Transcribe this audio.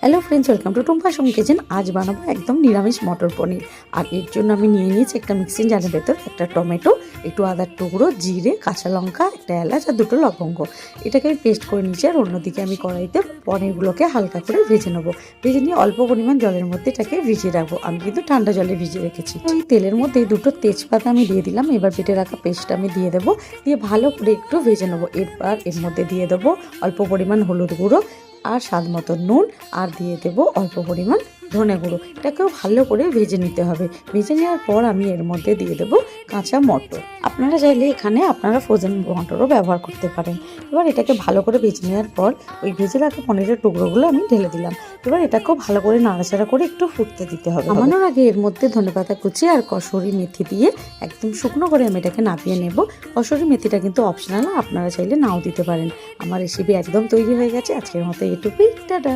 Hello friends, welcome to Tumpa Som kitchen. আজ বানাবো একদম নিরামিষ মটর পনির। আর এর জন্য আমি নিয়ে নিয়েছি একটা মিক্সিং জারের ভেতর একটা টমেটো, একটু আদার টুকরো, জিরে, কাঁচা লঙ্কা, একটা এলাচ আর দুটো লবঙ্গ। এটাকে আমি পেস্ট করে নিয়েছি। আর অন্যদিকে আমি কড়াইতে পনিরগুলোকে হালকা করে ভেজে নেবো। ভেজে নিয়ে অল্প পরিমাণ জলের মধ্যে এটাকে ভিজিয়ে রাখবো। আমি কিন্তু ঠান্ডা জলে ভিজিয়ে রেখেছি। ওই তেলের মধ্যে দুটো তেজপাতা আমি দিয়ে দিলাম। এবার বেটে রাখা পেস্টটা আমি দিয়ে দেবো, দিয়ে ভালো করে একটু ভেজে নেবো। এরপর এর মধ্যে দিয়ে দেবো অল্প পরিমাণ হলুদ গুঁড়ো আর স্বাদ মতো নুন, আর দিয়ে দেবো অল্প পরিমাণ ধনে গুঁড়ো। এটাকেও ভালো করে ভেজে নিতে হবে। ভেজে নেওয়ার পর আমি এর মধ্যে দিয়ে দেবো কাঁচা মটর। আপনারা চাইলে এখানে ফ্রোজেন মটরও ব্যবহার করতে পারেন। এবার এটাকে ভালো করে ভেজে নেওয়ার পর ওই ভেজে রাখা পনিরের টুকরোগুলো আমি ঢেলে দিলাম। এবার এটাকেও ভালো করে নাড়াচাড়া করে একটু ফুটতে দিতে হবে। নামানোর আগে এর মধ্যে ধনেপাতা কুচি আর কসুরি মেথি দিয়ে একদম শুকনো করে আমি এটাকে নামিয়ে নেব। কসুরি মেথিটা কিন্তু অপশনাল, আপনারা চাইলে নাও দিতে পারেন। আমার রেসিপি একদম তৈরি হয়ে গেছে। আজকের মতো এটুকুই, টাটা।